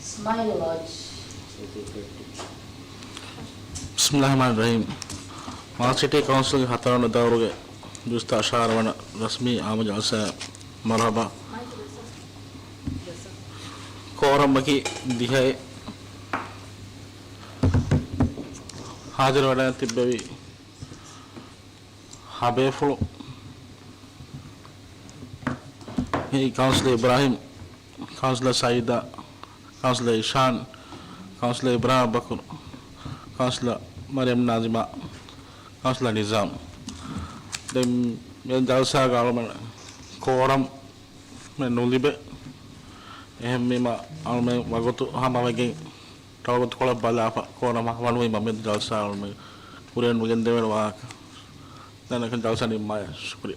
Smile Lodge. Bismillahirrahmanirrahim. Smart City Council की हतारन दौरे जुस्ता शारवन रस्मी आमज असा मरहबा कोरम की दिहाई हाजिर वाला तिब्बवी हाबेफुल ये काउंसलर इब्राहिम काउंसलर साइदा काउंसलर ईशान काउंसलर इब्राहिम बकर काउंसलर मरियम नाजिमा काउंसलर निज़ाम dan yang jalsa kalau koram menulibe mema alme wagotu hama wage tahu tu kalau bala apa koram hawan we mamen jalsa alme kemudian bagian dewan wak dan akan jalsa ni maya syukur